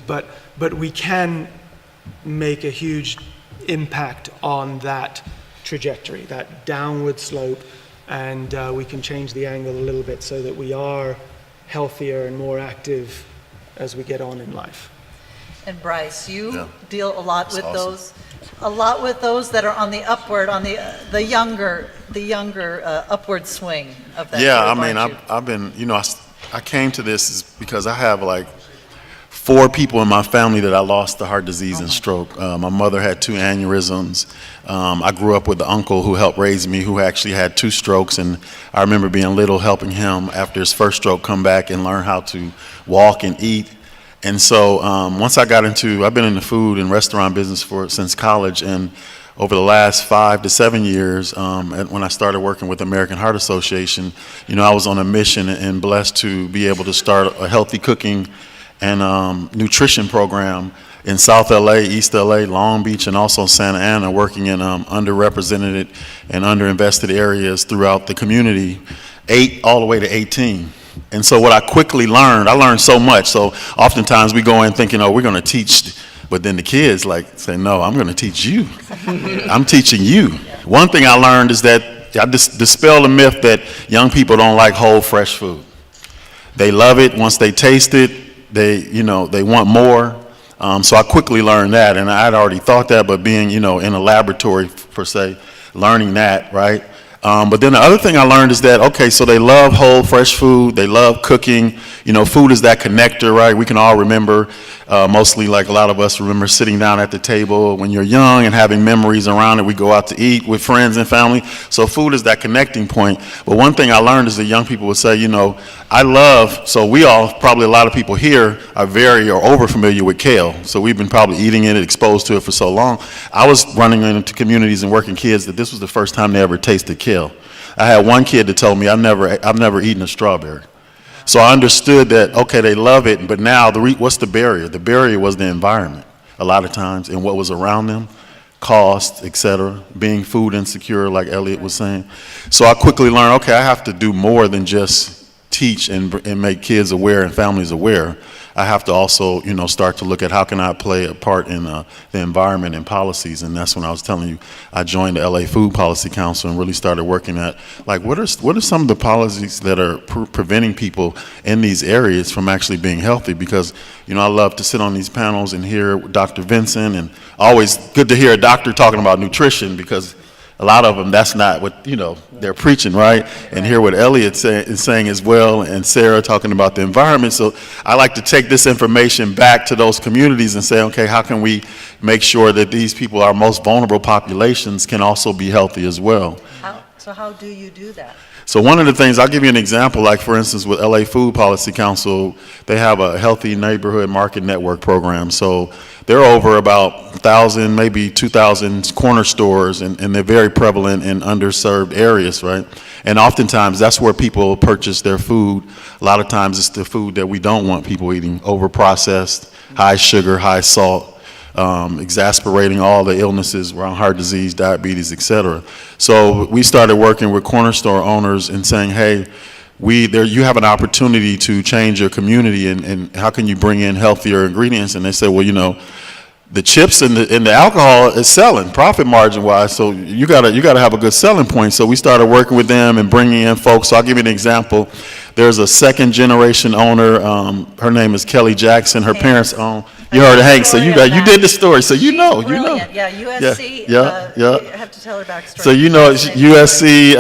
but we can make a huge impact on that trajectory, that downward slope, and we can change the angle a little bit so that we are healthier and more active as we get on in life. And Bryce, you deal a lot with awesome. those that are on the upward, on the younger upward swing of that. Yeah, I group, mean, aren't you? I've been, I came to this is because I have like 4 people in my family that I lost to heart disease and stroke. My mother had 2 aneurysms. I grew up with an uncle who helped raise me who actually had 2 strokes, and I remember being little helping him after his first stroke come back and learn how to walk and eat. And so once I've been in the food and restaurant business since college, and over the last 5 to 7 years, when I started working with the American Heart Association, I was on a mission and blessed to be able to start a healthy cooking and nutrition program in South LA, East LA, Long Beach, and also Santa Ana, working in underrepresented and underinvested areas throughout the community, 8 all the way to 18. And so what I quickly learned, I learned so much. So oftentimes we go in thinking, we're going to teach, but then the kids say, no, I'm going to teach you. I'm teaching you. One thing I learned is that I dispel the myth that young people don't like whole, fresh food. They love it. Once they taste it, they want more. So I quickly learned that, and I had already thought that, but being, in a laboratory per se, learning that, right? But then the other thing I learned is that, okay, so they love whole, fresh food. They love cooking. Food is that connector, right? We can all remember, mostly like a lot of us remember sitting down at the table when you're young and having memories around it. We go out to eat with friends and family. So food is that connecting point. But one thing I learned is that young people would say, probably a lot of people here are very or over familiar with kale. So we've been probably eating it, exposed to it for so long. I was running into communities and working kids that this was the first time they ever tasted kale. I had one kid that told me, I've never eaten a strawberry. So I understood that, okay, they love it, but now what's the barrier? The barrier was the environment a lot of times and what was around them, cost, et cetera, being food insecure, like Elliot was saying. So I quickly learned, okay, I have to do more than just teach and make kids aware and families aware. I have to also, start to look at how can I play a part in the environment and policies. And that's when I was telling you, I joined the LA Food Policy Council and really started working at, what are some of the policies that are preventing people in these areas from actually being healthy? Because, I love to sit on these panels and hear Dr. Vincent, and always good to hear a doctor talking about nutrition, because a lot of them, that's not what, they're preaching, right? And hear what Elliot is saying as well, and Sarah talking about the environment. So I like to take this information back to those communities and say, okay, how can we make sure that these people, our most vulnerable populations, can also be healthy as well? How do you do that? So one of the things, I'll give you an example, like for instance with LA Food Policy Council, they have a healthy neighborhood market network program. So they're over about 1,000, maybe 2,000 corner stores, and they're very prevalent in underserved areas, right? And oftentimes that's where people purchase their food. A lot of times it's the food that we don't want people eating, over-processed, high sugar, high salt, exasperating all the illnesses around heart disease, diabetes, et cetera. So we started working with corner store owners and saying, hey, you have an opportunity to change your community, and how can you bring in healthier ingredients? And they said, well, the chips and the alcohol is selling profit margin wise, so you gotta have a good selling point. So we started working with them and bringing in folks. So I'll give you an example. There's a second generation owner. Her name is Kelly Jackson. Her parents own. You heard of Hank, so you did the story, so you know. Yeah, USC. Yeah. You have to tell her backstory. So USC.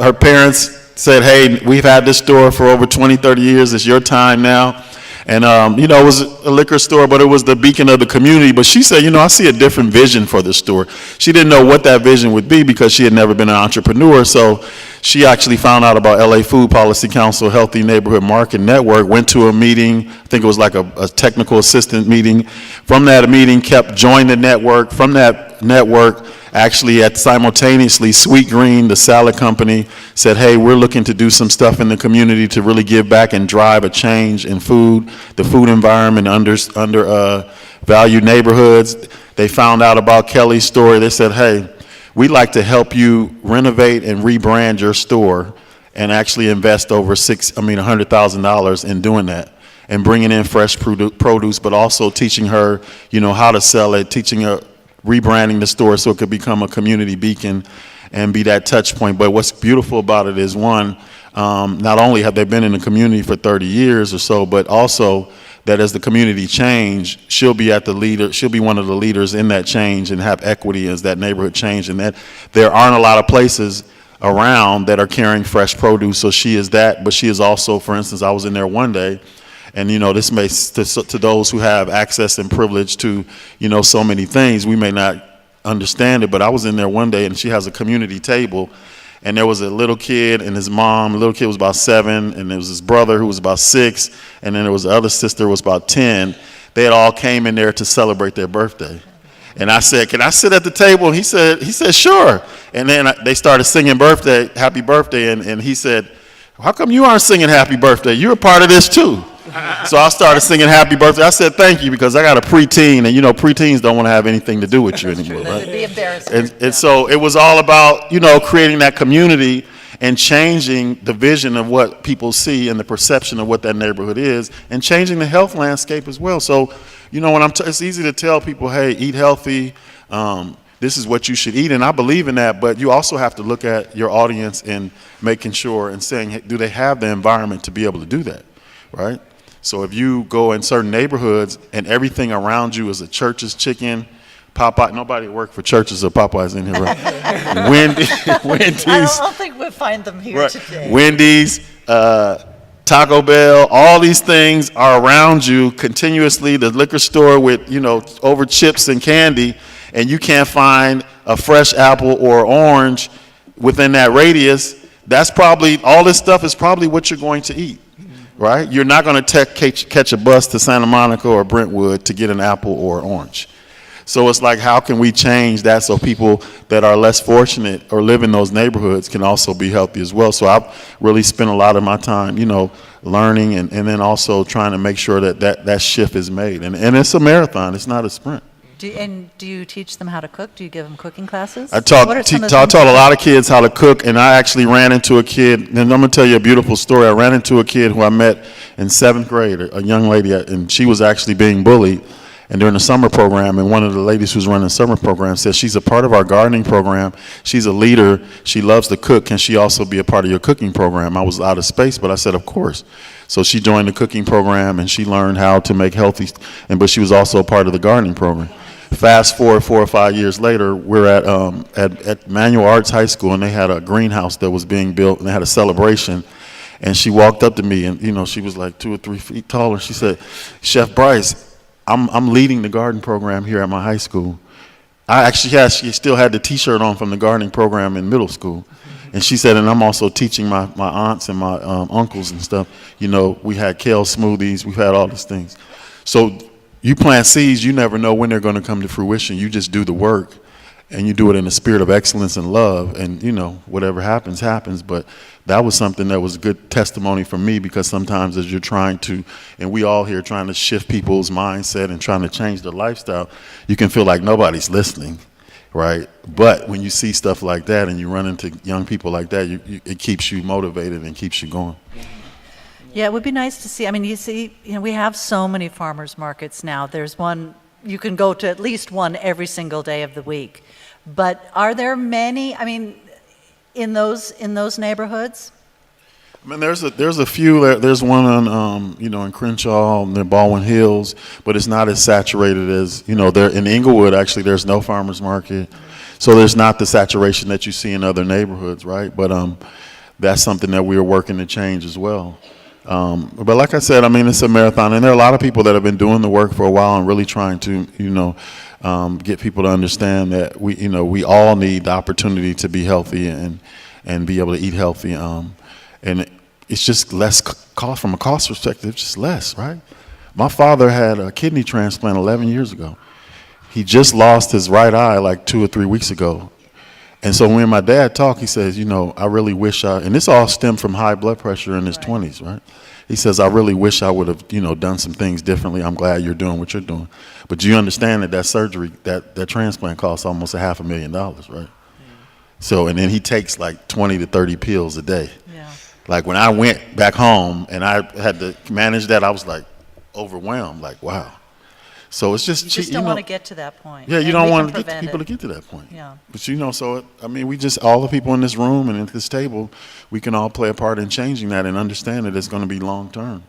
Her parents said, hey, we've had this store for over 20, 30 years. It's your time now. And, it was a liquor store, but it was the beacon of the community. But she said, I see a different vision for this store. She didn't know what that vision would be because she had never been an entrepreneur. So she actually found out about LA Food Policy Council Healthy Neighborhood Market Network, went to a meeting. I think it was like a technical assistant meeting. From that meeting, kept joining the network. From that network, actually simultaneously, Sweet Green, the salad company, said, hey, we're looking to do some stuff in the community to really give back and drive a change in food, the food environment, undervalued neighborhoods. They found out about Kelly's story. They said, hey, we'd like to help you renovate and rebrand your store and actually invest over $100,000 in doing that. and bringing in fresh produce, but also teaching her, how to sell it, teaching her, rebranding the store so it could become a community beacon and be that touch point. But what's beautiful about it is, one, not only have they been in the community for 30 years or so, but also that as the community change, she'll be one of the leaders in that change and have equity as that neighborhood change, and that there aren't a lot of places around that are carrying fresh produce. So she is that, but she is also, for instance, I was in there one day, and this may, to those who have access and privilege to, so many things, we may not understand it, but I was in there one day and she has a community table, and there was a little kid and his mom. The little kid was about 7, and there was his brother who was about 6, and then there was the other sister who was about 10. They had all came in there to celebrate their birthday. And I said, "Can I sit at the table?" And he said, "Sure." And then they started singing happy birthday, and he said, "How come you aren't singing happy birthday? You're a part of this too." So I started singing happy birthday. I said, "Thank you," because I got a preteen, and preteens don't want to have anything to do with you anymore, right? It'd be embarrassing. And so it was all about, creating that community and changing the vision of what people see and the perception of what that neighborhood is, and changing the health landscape as well. So, when it's easy to tell people, hey, eat healthy, this is what you should eat, and I believe in that, but you also have to look at your audience and making sure and saying, hey, do they have the environment to be able to do that, right? So if you go in certain neighborhoods and everything around you is a Church's Chicken, Popeye, nobody work for Church's or Popeyes in here, right? Wendy's. I don't think we'll find them here Right. today. Wendy's, Taco Bell, all these things are around you continuously. The liquor store with, over chips and candy, and you can't find a fresh apple or orange within that radius. That's probably, all this stuff is probably what you're going to eat, right? You're not going to catch a bus to Santa Monica or Brentwood to get an apple or orange. So it's like, how can we change that so people that are less fortunate or live in those neighborhoods can also be healthy as well? So I've really spent a lot of my time, learning and then also trying to make sure that shift is made. And it's a marathon. It's not a sprint. Do you teach them how to cook? Do you give them cooking classes? I taught a lot of kids how to cook, and I actually ran into a kid, and I'm going to tell you a beautiful story. I ran into a kid who I met in 7th grade, a young lady, and she was actually being bullied. And during the summer program, and one of the ladies who's running the summer program said she's a part of our gardening program. She's a leader. She loves to cook. Can she also be a part of your cooking program? I was out of space, but I said, of course. So she joined the cooking program, and she learned how to make healthy, but she was also a part of the gardening program. Fast forward 4 or 5 years later, we're at Manual Arts High School, and they had a greenhouse that was being built, and they had a celebration. And she walked up to me, and she was like 2 or 3 feet taller. She said, "Chef Bryce, I'm leading the garden program here at my high school." She still had the T-shirt on from the gardening program in middle school. And she said, "And I'm also teaching my aunts and my uncles and stuff. We had kale smoothies. We've had all these things." So you plant seeds, you never know when they're going to come to fruition. You just do the work, and you do it in a spirit of excellence and love. And, whatever happens, happens. But that was something that was good testimony for me, because sometimes as you're trying to, and we all here trying to shift people's mindset and trying to change their lifestyle, you can feel like nobody's listening, right? But when you see stuff like that and you run into young people like that, it keeps you motivated and keeps you going. Yeah, it would be nice to see. I mean, you see, we have so many farmers markets now. There's one, you can go to at least one every single day of the week. But are there many, in those neighborhoods? I mean, there's a few. There's one on, in Crenshaw, near Baldwin Hills, but it's not as saturated as, there in Inglewood. Actually, there's no farmers market, so there's not the saturation that you see in other neighborhoods, right? But that's something that we are working to change as well. But like I said, it's a marathon, and there are a lot of people that have been doing the work for a while and really trying to, get people to understand that we all need the opportunity to be healthy and be able to eat healthy. And it's just less cost from a cost perspective, just less, right? My father had a kidney transplant 11 years ago. He just lost his right eye like 2 or 3 weeks ago. And so when my dad talked, he says, I really wish and this all stemmed from high blood pressure in his 20s, right? He says, "I really wish I would have, done some things differently. I'm glad you're doing what you're doing. But do you understand that surgery, that transplant costs almost $500,000, right?" So, and then he takes like 20 to 30 pills a day. Yeah. Like when I went back home and I had to manage that, I was like, overwhelmed, like, wow. So it's just, You just don't want to get to that point. yeah, you and don't we want can to get prevent people it. to get to that point. Yeah. But so, I mean, we just, all the people in this room and at this table, we can all play a part in changing that and understand that it's going to be long term.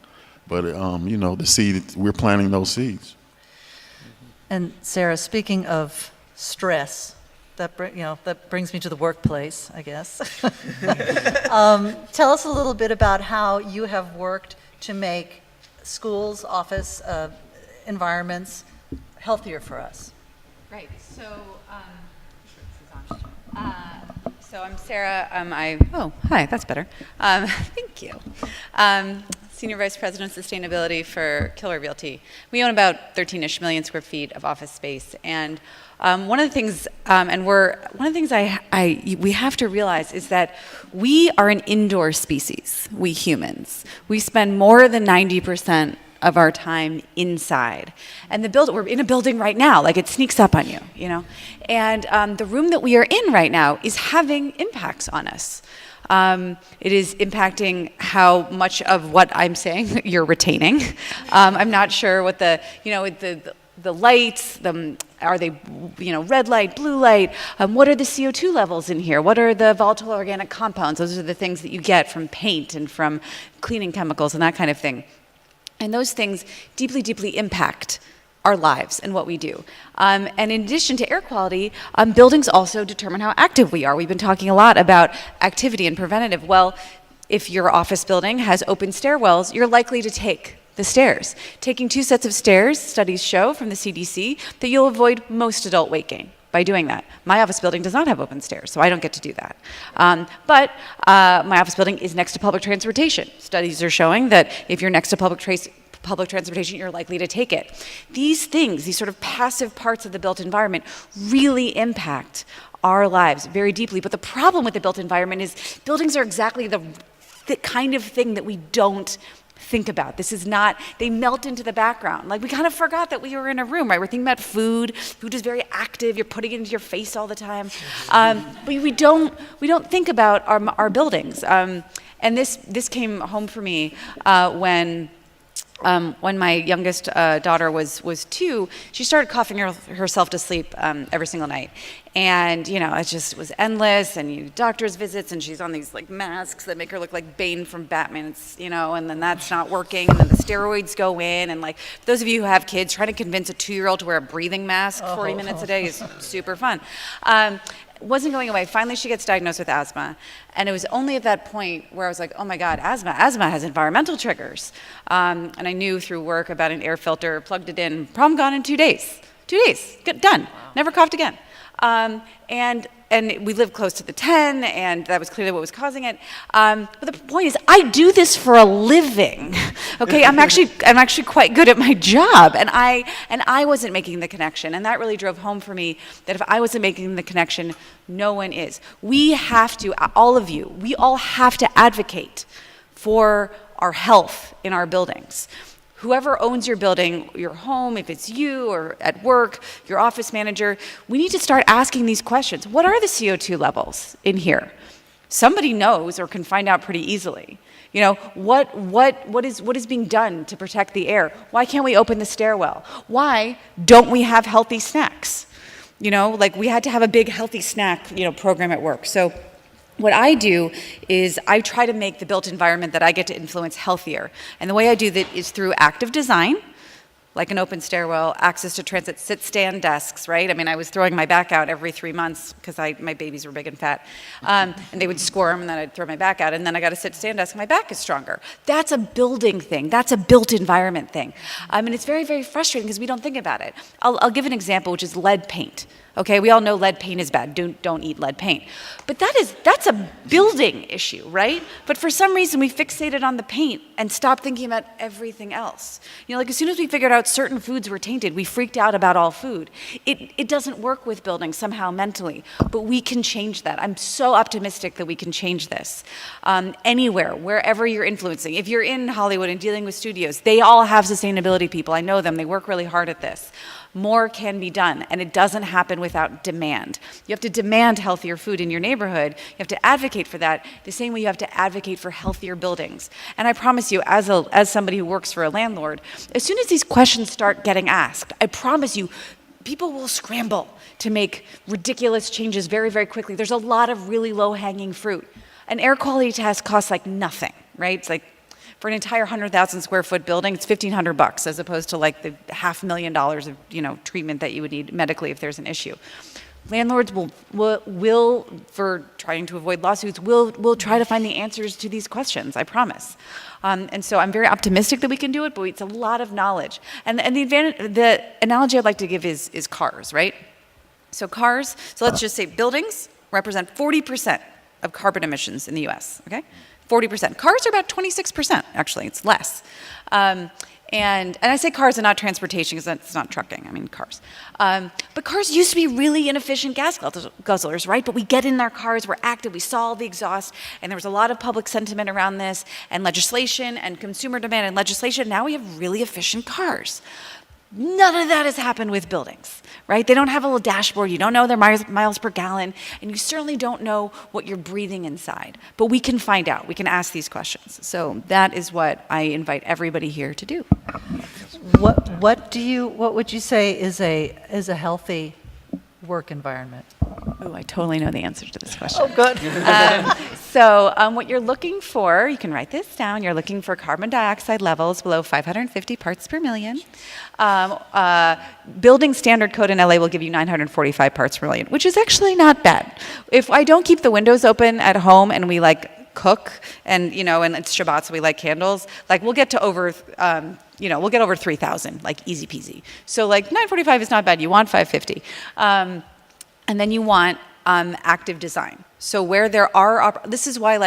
But, the seed, we're planting those seeds. And Sarah, speaking of stress, that brings me to the workplace, I guess. Tell us a little bit about how you have worked to make schools, office environments healthier for us. Right. So, so I'm Sarah. Hi. That's better. Thank you. Senior Vice President of Sustainability for Killer Realty. We own about 13-ish million square feet of office space, and one of the things, we have to realize is that we are an indoor species. We humans. We spend more than 90% of our time inside, and we're in a building right now. Like, it sneaks up on you, And the room that we are in right now is having impacts on us. It is impacting how much of what I'm saying you're retaining. I'm not sure what the lights, are they, red light, blue light? What are the CO2 levels in here? What are the volatile organic compounds? Those are the things that you get from paint and from cleaning chemicals and that kind of thing. And those things deeply, deeply impact our lives and what we do. And in addition to air quality, buildings also determine how active we are. We've been talking a lot about activity and preventative. Well, if your office building has open stairwells, you're likely to take the stairs. Taking 2 sets of stairs, studies show from the CDC, that you'll avoid most adult weight gain by doing that. My office building does not have open stairs, so I don't get to do that. But my office building is next to public transportation. Studies are showing that if you're next to public transportation, you're likely to take it. These things, these sort of passive parts of the built environment, really impact our lives very deeply. But the problem with the built environment is buildings are exactly the kind of thing that we don't think about. They melt into the background. Like, we kind of forgot that we were in a room, right? We're thinking about food. Food is very active. You're putting it into your face all the time. But we don't think about our buildings. And this came home for me when my youngest daughter was 2, she started coughing herself to sleep every single night. And, it just was endless, and doctor's visits, and she's on these masks that make her look like Bane from Batman. It's, and then that's not working, and then the steroids go in, and for those of you who have kids, trying to convince a 2-year-old to wear a breathing mask 40 minutes a day is super fun. Wasn't going away. Finally, she gets diagnosed with asthma. And it was only at that point where I was like, oh my God, asthma has environmental triggers. And I knew through work about an air filter, plugged it in, problem gone in 2 days. 2 days, done. Wow. Never coughed again. And we lived close to the 10, and that was clearly what was causing it. But the point is, I do this for a living. Okay, I'm actually quite good at my job, and I wasn't making the connection, and that really drove home for me that if I wasn't making the connection, no one is. We have to, all of you, we all have to advocate for our health in our buildings. Whoever owns your building, your home, if it's you or at work, your office manager, we need to start asking these questions. What are the CO2 levels in here? Somebody knows or can find out pretty easily. What is being done to protect the air? Why can't we open the stairwell? Why don't we have healthy snacks? We had to have a big healthy snack, program at work. So what I do is I try to make the built environment that I get to influence healthier. And the way I do that is through active design, like an open stairwell, access to transit sit-stand desks, right? I mean, I was throwing my back out every 3 months because my babies were big and fat. And they would squirm, and then I'd throw my back out, and then I got a sit-stand desk, and my back is stronger. That's a building thing. That's a built environment thing. And it's very, very frustrating because we don't think about it. I'll give an example, which is lead paint. Okay, we all know lead paint is bad. Don't eat lead paint. But that's a building issue, right? But for some reason, we fixated on the paint and stopped thinking about everything else. As soon as we figured out certain foods were tainted, we freaked out about all food. It doesn't work with buildings somehow mentally, but we can change that. I'm so optimistic that we can change this. Anywhere, wherever you're influencing. If you're in Hollywood and dealing with studios, they all have sustainability people. I know them. They work really hard at this. More can be done, and it doesn't happen without demand. You have to demand healthier food in your neighborhood. You have to advocate for that the same way you have to advocate for healthier buildings. And I promise you, as somebody who works for a landlord, as soon as these questions start getting asked, I promise you, people will scramble to make ridiculous changes very, very quickly. There's a lot of really low-hanging fruit. An air quality test costs like nothing, right? It's like, for an entire 100,000 square foot building, it's $1,500 as opposed to like the $500,000 of treatment that you would need medically if there's an issue. Landlords will, for trying to avoid lawsuits, will try to find the answers to these questions, I promise. And so I'm very optimistic that we can do it, but it's a lot of knowledge. And the analogy I'd like to give is cars, right? So cars, so let's just say buildings represent 40% of carbon emissions in the US, okay? 40%. Cars are about 26%, actually, it's less. And I say cars and not transportation because that's not trucking, I mean cars. But cars used to be really inefficient gas guzzlers, right? But we get in our cars, we're active, we saw all the exhaust, and there was a lot of public sentiment around this, and legislation, and consumer demand and legislation. Now we have really efficient cars. None of that has happened with buildings, right? They don't have a little dashboard. You don't know their miles per gallon, and you certainly don't know what you're breathing inside. But we can find out. We can ask these questions. So that is what I invite everybody here to do. What would you say is a healthy work environment? Oh, I totally know the answer to this question. Oh, good. So what you're looking for, you can write this down, you're looking for carbon dioxide levels below 550 parts per million. Building standard code in LA will give you 945 parts per million, which is actually not bad. If I don't keep the windows open at home and we cook and and it's Shabbat, so we light candles, we'll get to over we'll get over 3,000, easy peasy. So 945 is not bad. You want 550. And then you want active design. So where there are, this is why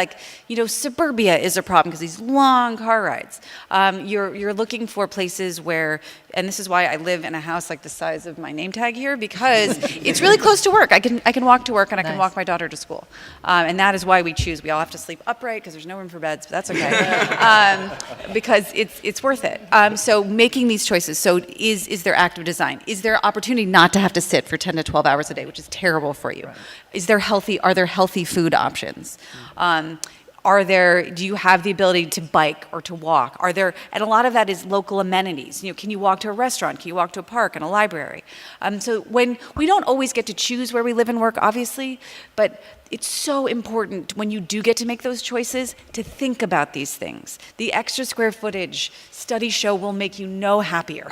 suburbia is a problem because these long car rides. You're looking for places where, and this is why I live in a house like the size of my name tag here because it's really close to work. I can walk to work and I can walk my daughter to school. And that is why we choose. We all have to sleep upright because there's no room for beds, but that's okay. Because it's worth it. So making these choices. So is there active design? Is there opportunity not to have to sit for 10 to 12 hours a day, which is terrible for you? Right. Are there healthy food options? Do you have the ability to bike or to walk? And a lot of that is local amenities. Can you walk to a restaurant? Can you walk to a park and a library? So when we don't always get to choose where we live and work, obviously, but it's so important when you do get to make those choices to think about these things. The extra square footage, studies show, will make you no happier.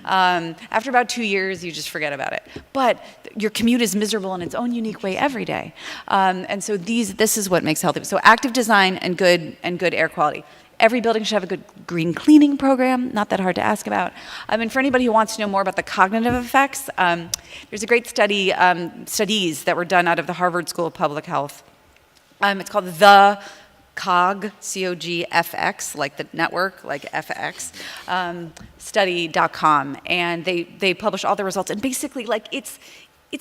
After about 2 years, you just forget about it. But your commute is miserable in its own unique way every day. And so this is what makes healthy. So active design and good air quality. Every building should have a good green cleaning program, not that hard to ask about. And for anybody who wants to know more about the cognitive effects, there's a great studies that were done out of the Harvard School of Public Health. It's called the COG, C-O-G-F-X, like the network, like FX, study.com. And they publish all the results. And basically, it's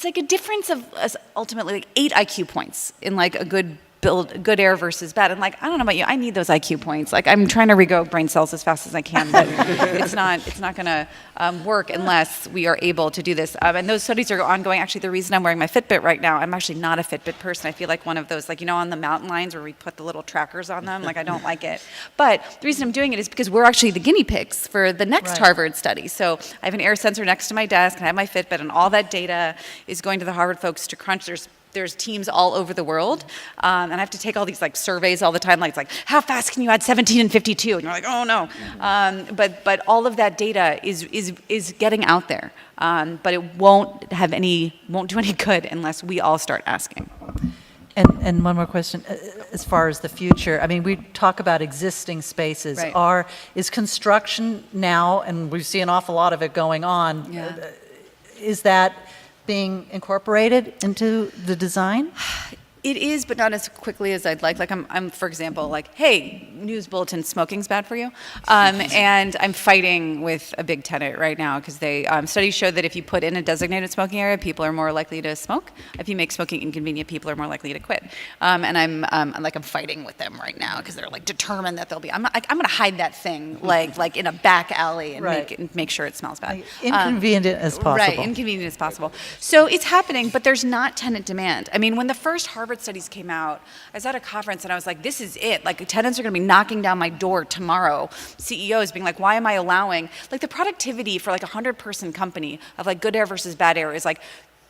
like a difference of ultimately 8 IQ points in a good air versus bad. And I don't know about you, I need those IQ points. I'm trying to regrow brain cells as fast as I can, but it's not going to work unless we are able to do this. And those studies are ongoing. Actually, the reason I'm wearing my Fitbit right now, I'm actually not a Fitbit person. I feel like one of those, on the mountain lions where we put the little trackers on them. I don't like it. But the reason I'm doing it is because we're actually the guinea pigs for the next Harvard study. So I have an air sensor next to my desk, and I have my Fitbit, and all that data is going to the Harvard folks to crunch. There's teams all over the world, and I have to take all these surveys all the time. How fast can you add 17 and 52? And you're like, oh no. But all of that data is getting out there, but it won't do any good unless we all start asking. And one more question, as far as the future. I mean, we talk about existing spaces. Right. Is construction now, and we see an awful lot of it going on. Is that being incorporated into the design? It is, but not as quickly as I'd like. Like I'm for example, like, hey, news bulletin, smoking's bad for you. And I'm fighting with a big tenant right now because studies show that if you put in a designated smoking area, people are more likely to smoke. If you make smoking inconvenient, people are more likely to quit. And I'm fighting with them right now because they're like determined that they'll be. I'm going to hide that thing like in a back alley and make sure it smells bad. Inconvenient as possible. Right, inconvenient as possible. So it's happening, but there's not tenant demand. I mean, when the first Harvard studies came out, I was at a conference and I was like, this is it. Like, tenants are going to be knocking down my door tomorrow. CEOs being like, why am I allowing? Like, the productivity for like a 100-person company of like good air versus bad air is like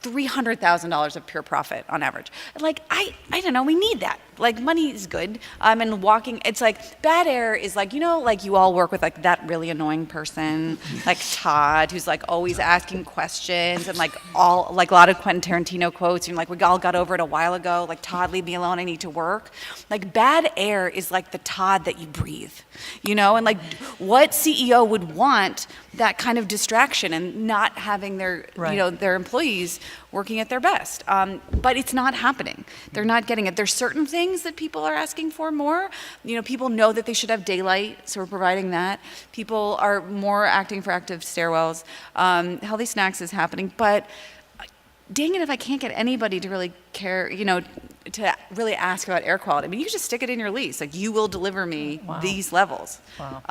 $300,000 of pure profit on average. Like, I don't know, we need that. Like, money is good. And walking, it's like, bad air is like, like you all work with like that really annoying person, like Todd, who's like always asking questions and like a lot of Quentin Tarantino quotes. And like, we all got over it a while ago. Like, Todd, leave me alone, I need to work. Like, bad air is like the Todd that you breathe, and like what CEO would want that kind of distraction and not having their, their employees working at their best. But it's not happening. They're not getting it. There's certain things that people are asking for more. People know that they should have daylight, so we're providing that. People are more acting for active stairwells. Healthy snacks is happening, but dang it if I can't get anybody to really care, to really ask about air quality. I mean, you can just stick it in your lease. Like, you will deliver me these levels. Wow.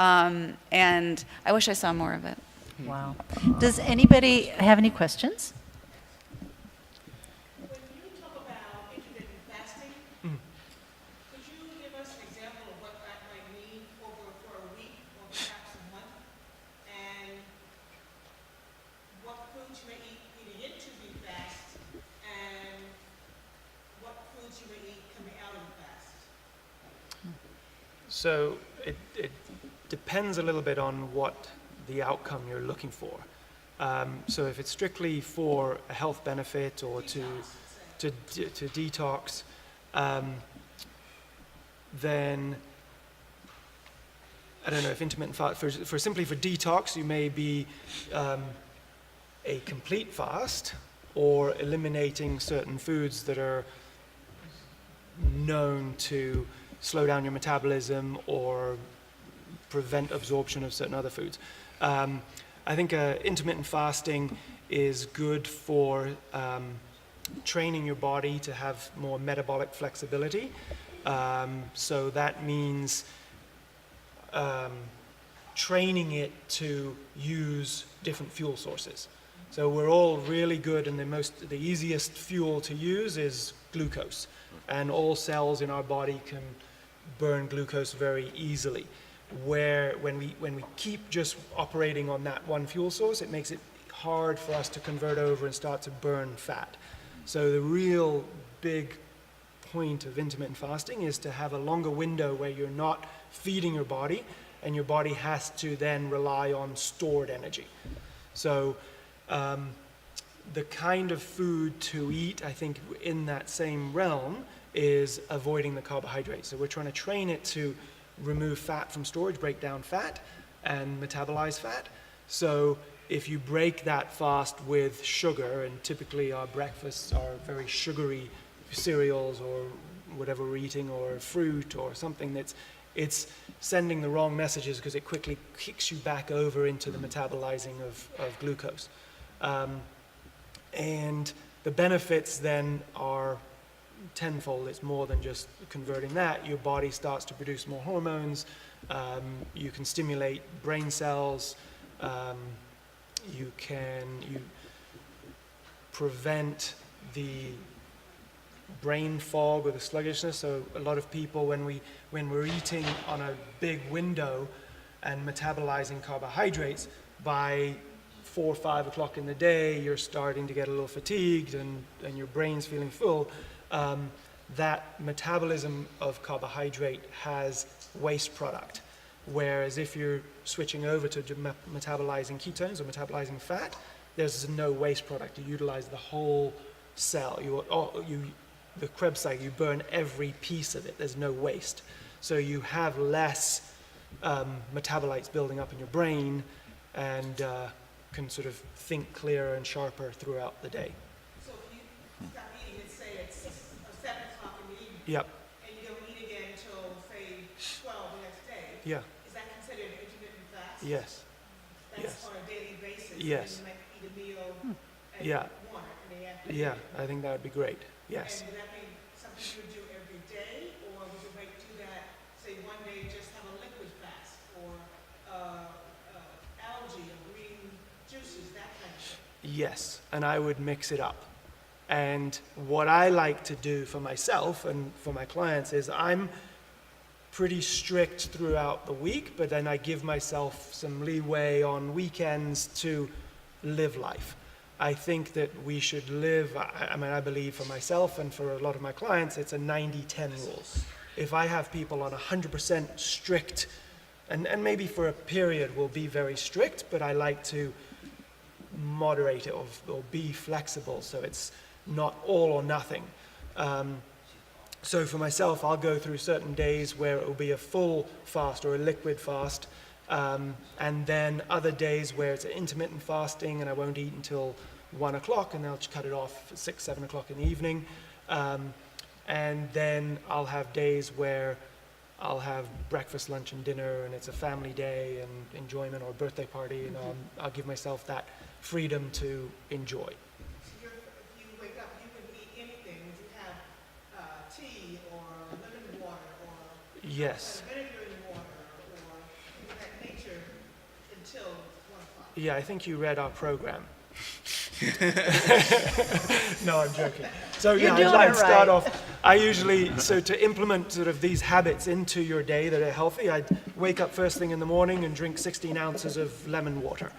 And I wish I saw more of it. Wow. Does anybody have any questions? When you talk about intermittent fasting, could you give us an example of what that might mean for a week or perhaps a month? And what foods you may eat leading into the fast, and what foods you may eat coming out of the fast? So it depends a little bit on what the outcome you're looking for. So if it's strictly for a health benefit or to detox, then I don't know if intermittent fast, for simply for detox, you may be a complete fast or eliminating certain foods that are known to slow down your metabolism or prevent absorption of certain other foods. I think intermittent fasting is good for training your body to have more metabolic flexibility. So that means training it to use different fuel sources. So we're all really good, and the easiest fuel to use is glucose. And all cells in our body can burn glucose very easily. Where when we keep just operating on that one fuel source, it makes it hard for us to convert over and start to burn fat. So the real big point of intermittent fasting is to have a longer window where you're not feeding your body, and your body has to then rely on stored energy. So the kind of food to eat, I think, in that same realm is avoiding the carbohydrates. So we're trying to train it to remove fat from storage, break down fat, and metabolize fat. So if you break that fast with sugar, and typically our breakfasts are very sugary cereals or whatever we're eating, or fruit or something, it's sending the wrong messages because it quickly kicks you back over into the metabolizing of glucose. And the benefits then are tenfold. It's more than just converting that. Your body starts to produce more hormones. You can stimulate brain cells. You prevent the brain fog or the sluggishness. So a lot of people, when we're eating on a big window and metabolizing carbohydrates, by 4 or 5 o'clock in the day, you're starting to get a little fatigued and your brain's feeling full. That metabolism of carbohydrate has waste product. Whereas if you're switching over to metabolizing ketones or metabolizing fat, there's no waste product. You utilize the whole cell. The Krebs cycle, you burn every piece of it. There's no waste. So you have less metabolites building up in your brain, and can sort of think clearer and sharper throughout the day. So if you stop eating at, say, at 6 or 7 o'clock Yep. and you don't eat again until, say, 12 the next day, Yeah. is that considered an intermittent fast? Yes. That's Yes. on a daily basis? Yes. And you might eat a meal at Yeah. 1 in the afternoon? Yeah, I think that would be great. Yes. And would that be something you would do every day, or would you might do that, say, one day just have a liquid fast, or algae or green juices, that kind of thing? Yes, and I would mix it up. And what I like to do for myself and for my clients is I'm pretty strict throughout the week, but then I give myself some leeway on weekends to live life. I think that we should live, I mean, I believe for myself and for a lot of my clients, it's a 90-10 rule. If I have people on 100% strict, and maybe for a period will be very strict, but I like to moderate it or be flexible so it's not all or nothing. So for myself, I'll go through certain days where it will be a full fast or a liquid fast, and then other days where it's an intermittent fasting and I won't eat until 1 o'clock, and I'll just cut it off at 6, 7 o'clock in the evening. And then I'll have days where I'll have breakfast, lunch, and dinner, and it's a family day and enjoyment or a birthday party, and I'll give myself that freedom to enjoy. So if you wake up, you can eat anything. Would you have tea or lemon water or Yes. vinegar in water or things of that nature until 1 o'clock? Yeah, I think you read our program. No, I'm joking. So yeah, You're doing I'd it start right. off. I usually, so to implement sort of these habits into your day that are healthy, I'd wake up first thing in the morning and drink 16 ounces of lemon water.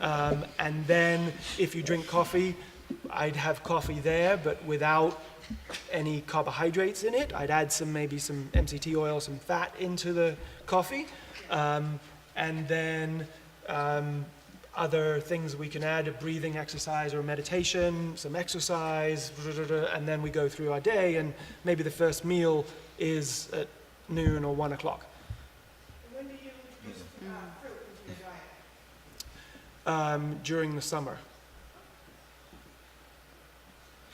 And then if you drink coffee, I'd have coffee there, but without any carbohydrates in it. I'd add maybe some MCT oil, some fat into the coffee. And then other things we can add, a breathing exercise or meditation, some exercise, and then we go through our day, and maybe the first meal is at noon or 1 o'clock. And when do you introduce fruit into your diet? During the summer.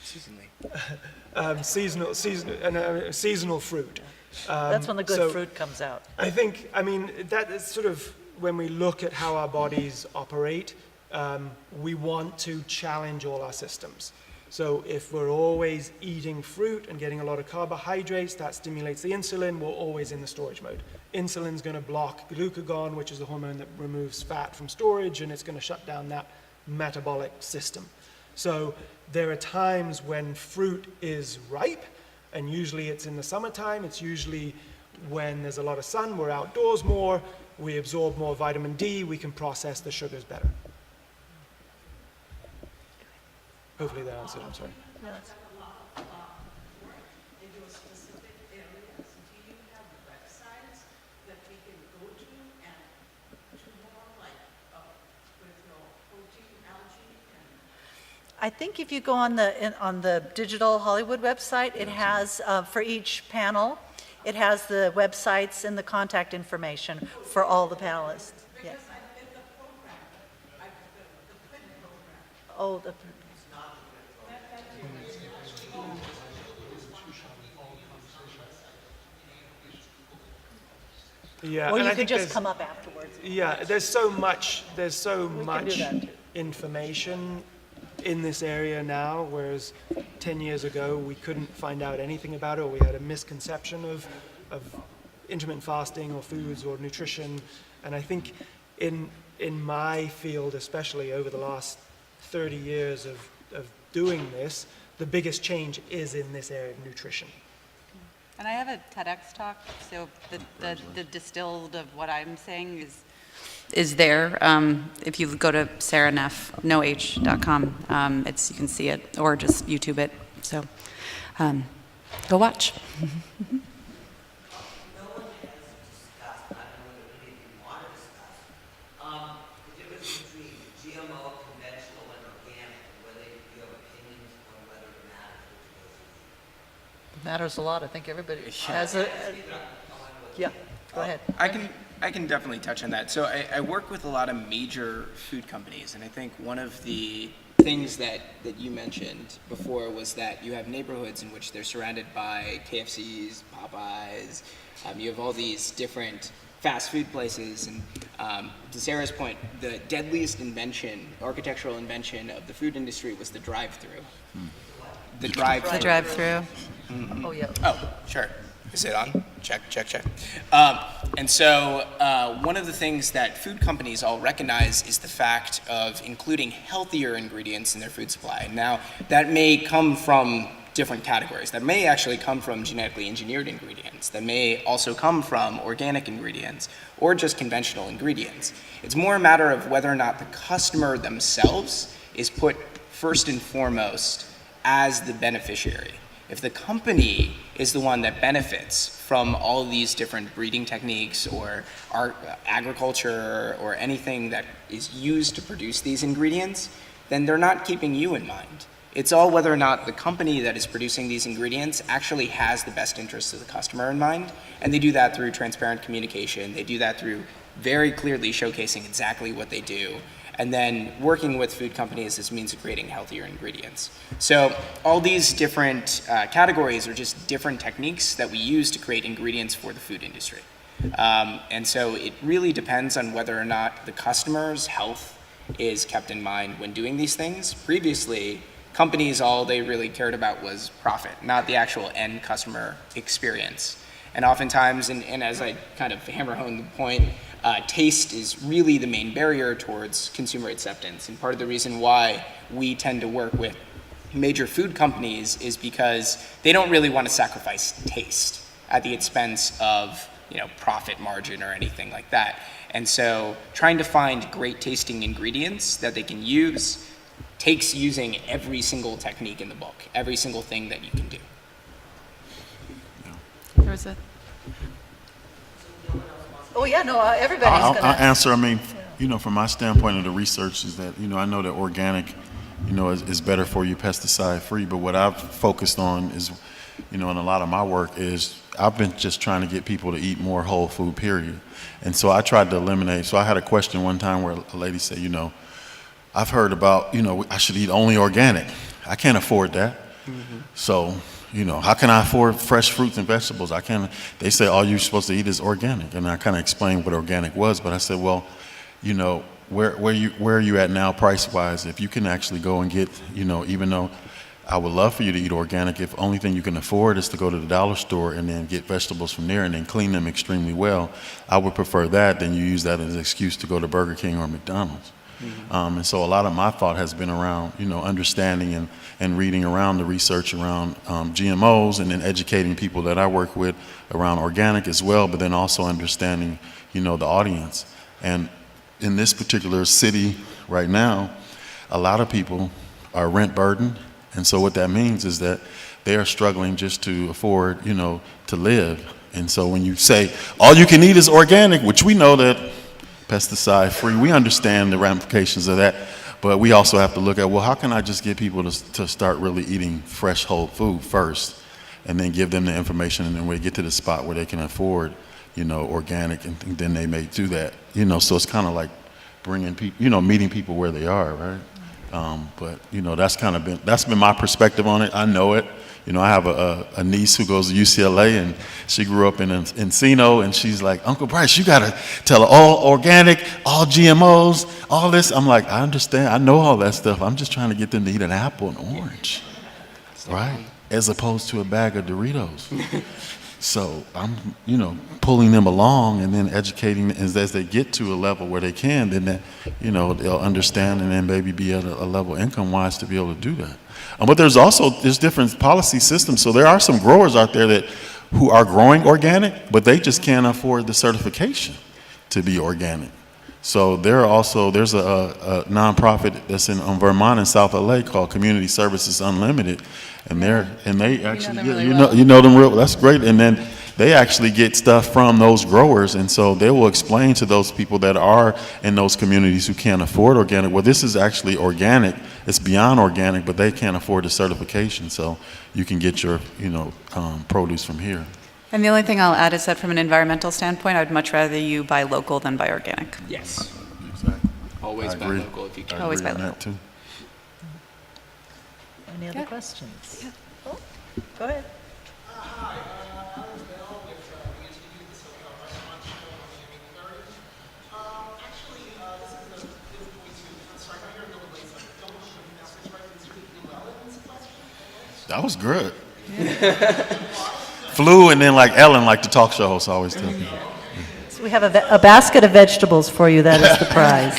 Seasonally. Seasonal fruit. That's when the good so fruit comes out. I think, I mean, that is sort of when we look at how our bodies operate, we want to challenge all our systems. So if we're always eating fruit and getting a lot of carbohydrates, that stimulates the insulin, we're always in the storage mode. Insulin's going to block glucagon, which is the hormone that removes fat from storage, and it's going to shut down that metabolic system. So there are times when fruit is ripe, and usually it's in the summertime. It's usually when there's a lot of sun, we're outdoors more, we absorb more vitamin D, we can process the sugars better. Hopefully that answered, I'm sorry. Into a specific areas, do you have websites that we can go to and do more like with your protein, algae, and I think if you go on the Digital Hollywood website, it has, for each panel, it has the websites and the contact information for all the panelists. Yeah. because I've been the program, the print program. Oh, the, Yeah, or and you I could think just there's- come up afterwards. Yeah, there's so much can do that too. information in this area now, whereas 10 years ago we couldn't find out anything about it, or we had a misconception of intermittent fasting or foods or nutrition. And I think in my field, especially over the last 30 years of doing this, the biggest change is in this area of nutrition. And I have a TEDx talk, so the distilled of what I'm saying is there. If you go to sarahneff.com, you can see it, or just YouTube it. So go watch. No one has discussed, I don't know whether any of you want to discuss, the difference between GMO, conventional, and organic, and whether you have opinions on whether it matters which goes in. Matters a lot. I think everybody has a, yeah, go ahead. I can I can definitely touch on that. So I work with a lot of major food companies, and I think one of the things that you mentioned before was that you have neighborhoods in which they're surrounded by KFCs, Popeyes, you have all these different fast food places, and to Sarah's point, the deadliest architectural invention of the food industry was the drive-through. The drive-through. The drive-through. Oh, yeah. Oh, sure. Is it on? Check. And so one of the things that food companies all recognize is the fact of including healthier ingredients in their food supply. Now, that may come from different categories. That may actually come from genetically engineered ingredients. That may also come from organic ingredients or just conventional ingredients. It's more a matter of whether or not the customer themselves is put first and foremost as the beneficiary. If the company is the one that benefits from all of these different breeding techniques or agriculture or anything that is used to produce these ingredients, then they're not keeping you in mind. It's all whether or not the company that is producing these ingredients actually has the best interests of the customer in mind, and they do that through transparent communication. They do that through very clearly showcasing exactly what they do, and then working with food companies as a means of creating healthier ingredients. So all these different categories are just different techniques that we use to create ingredients for the food industry. And so it really depends on whether or not the customer's health is kept in mind when doing these things. Previously, companies, all they really cared about was profit, not the actual end customer experience. And oftentimes, and as I kind of hammer home the point, taste is really the main barrier towards consumer acceptance. And part of the reason why we tend to work with major food companies is because they don't really want to sacrifice taste at the expense of, profit margin or anything like that. And so trying to find great tasting ingredients that they can use takes using every single technique in the book, every single thing that you can do. There was a... Oh, yeah, no, everybody's going to... I'll answer. I mean, from my standpoint of the research is that, I know that organic, is better for you, pesticide free, but what I've focused on is, in a lot of my work is I've been just trying to get people to eat more whole food, period. And so I tried to eliminate, so I had a question one time where a lady said, I've heard about, I should eat only organic. I can't afford that. Mm-hmm. So, how can I afford fresh fruits and vegetables? They say all you're supposed to eat is organic. And I kind of explained what organic was, but I said, well, where are you at now price-wise? If you can actually go and get, even though I would love for you to eat organic, if only thing you can afford is to go to the dollar store and then get vegetables from there and then clean them extremely well, I would prefer that than you use that as an excuse to go to Burger King or McDonald's. Mm-hmm. And so a lot of my thought has been around, understanding and reading around the research around GMOs and then educating people that I work with around organic as well, but then also understanding, the audience. And in this particular city right now, a lot of people are rent burdened. And so what that means is that they are struggling just to afford, to live. And so when you say all you can eat is organic, which we know that pesticide free, we understand the ramifications of that, but we also have to look at, well, how can I just get people to start really eating fresh whole food first and then give them the information and then we get to the spot where they can afford, organic, and then they may do that, so it's kind of like bringing people, meeting people where they are, right? But that's been my perspective on it. I know it. I have a niece who goes to UCLA and she grew up in Encino, and she's like, Uncle Bryce, you gotta tell her all organic, all GMOs, all this. I'm like, I understand, I know all that stuff. I'm just trying to get them to eat an apple and orange, right? As opposed to a bag of Doritos. So I'm, pulling them along and then educating as they get to a level where they can, then that, they'll understand and then maybe be at a level income-wise to be able to do that. But there's different policy systems. So there are some growers out there who are growing organic, but they just can't afford the certification to be organic. So there's a nonprofit that's in Vermont and South LA called Community Services Unlimited, and they actually you know them real. That's great. And then they actually get stuff from those growers, and so they will explain to those people that are in those communities who can't afford organic, well, this is actually organic. It's beyond organic, but they can't afford the certification, so you can get your produce from here. And the only thing I'll add is that from an environmental standpoint, I'd much rather you buy local than buy organic. Yes. Exactly. Always I buy agree. local if you can. I Always agree buy on local. that too. Any other questions? Oh, go ahead. That was good. Flew and then like Ellen, like the talk show host, always tell people. So we have a basket of vegetables for you. That is the prize.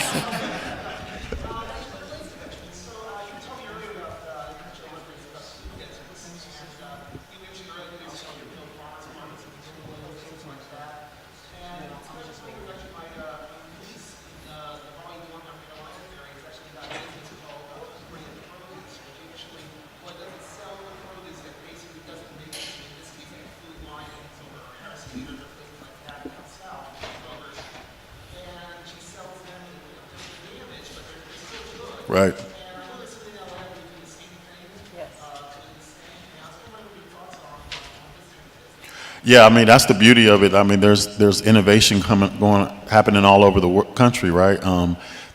Right. Yeah, I mean that's the beauty of it. I mean, there's innovation happening all over the country, right?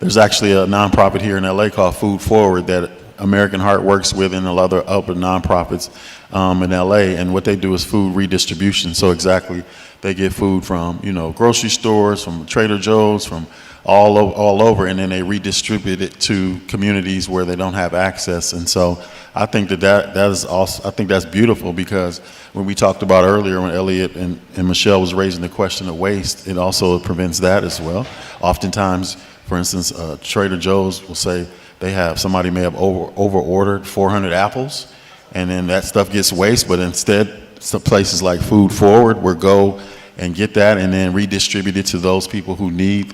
There's actually a nonprofit here in LA called Food Forward that American Heart works with, and a lot of other nonprofits in LA. And what they do is food redistribution. So exactly, they get food from grocery stores, from Trader Joe's, from all over, and then they redistribute it to communities where they don't have access. And so I think that is also, I think that's beautiful, because when we talked about earlier, when Elliot and Michelle was raising the question of waste, it also prevents that as well. Oftentimes, for instance, Trader Joe's will say somebody may have over ordered 400 apples, and then that stuff gets waste, but instead some places like Food Forward will go and get that and then redistribute it to those people who need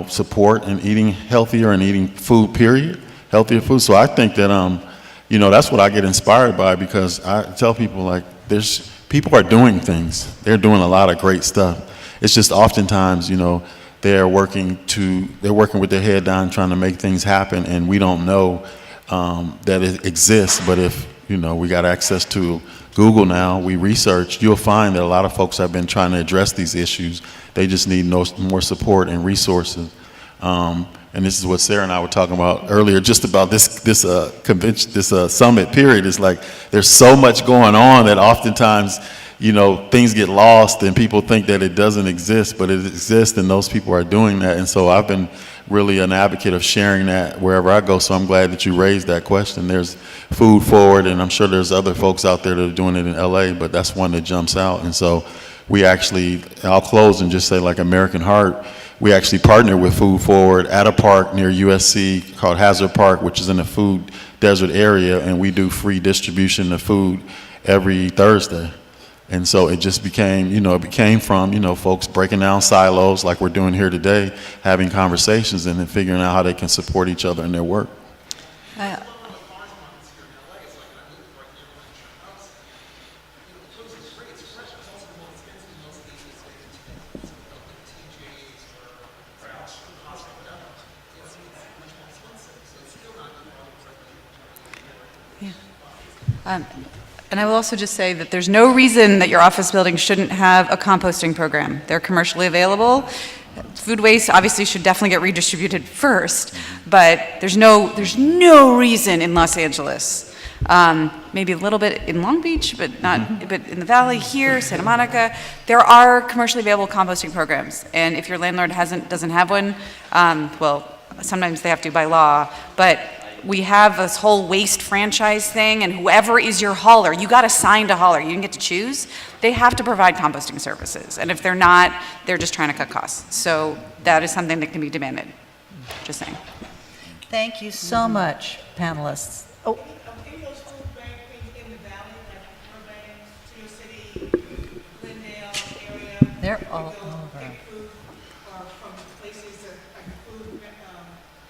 support in eating healthier and eating food, period, healthier food. So I think that that's what I get inspired by, because I tell people, like, people are doing things. They're doing a lot of great stuff. It's just oftentimes they're working with their head down trying to make things happen, and we don't know that it exists. But if we got access to Google now, we research, you'll find that a lot of folks have been trying to address these issues. They just need more support and resources. And this is what Sarah and I were talking about earlier, just about this convention, this summit period. It's like there's so much going on that oftentimes things get lost and people think that it doesn't exist, but it exists, and those people are doing that. And so I've been really an advocate of sharing that wherever I go. So I'm glad that you raised that question. There's Food Forward, and I'm sure there's other folks out there that are doing it in LA, but that's one that jumps out. And so I'll close and just say, like American Heart, we actually partner with Food Forward at a park near USC called Hazard Park, which is in the food desert area, and we do free distribution of food every Thursday. And so it just became, it became from, folks breaking down silos like we're doing here today, having conversations, and then figuring out how they can support each other in their work. And I will also just say that there's no reason that your office building shouldn't have a composting program. They're commercially available. Food waste obviously should definitely get redistributed first, but there's no reason in Los Angeles, maybe a little bit in Long Beach, but not, but in the Valley here, Santa Monica, there are commercially available composting programs. And if your landlord doesn't have one, well, sometimes they have to by law, but we have this whole waste franchise thing, and whoever is your hauler, you got assigned a hauler, you didn't get to choose, they have to provide composting services. And if they're not, they're just trying to cut costs. So that is something that can be demanded, just saying. Thank you so much, panelists. Oh, In those food bank things in the valley, like Burbank, Studio City, Glendale area. they're all they'll over. take food from places that, like food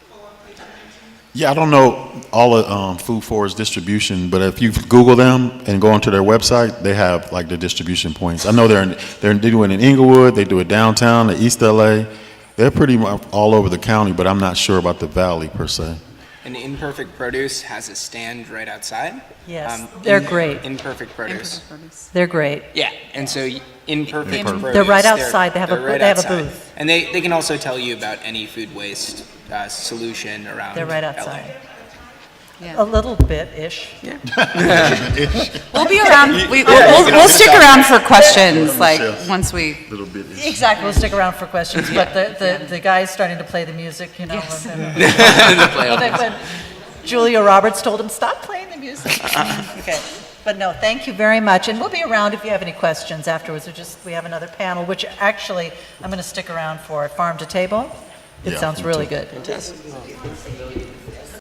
co-op places you mentioned. Yeah, I don't know all of Food Forward's distribution, but if you Google them and go onto their website, they have like the distribution points. I know they do it in Inglewood, they do it downtown, the East LA. They're pretty much all over the county, but I'm not sure about the valley per se. And Imperfect Produce has a stand right outside. Yes, they're great. Imperfect Produce. They're great. Yeah, and so Imperfect Produce. They're right outside. They have a- they're they have a outside. booth. And they can also tell you about any food waste solution around They're right LA. outside. Yeah. A little bit-ish. We'll be around. We'll stick around for questions, like Yes. once we. Little bit. Exactly, we'll stick around for questions, but the guy's starting to play the music, you know. Yes. When Julia Roberts told him, stop playing the music. Okay, but no, thank you very much, and we'll be around if you have any questions afterwards. We have another panel, which actually, I'm going to stick around for Farm to Table. It Yeah, sounds me really too. good.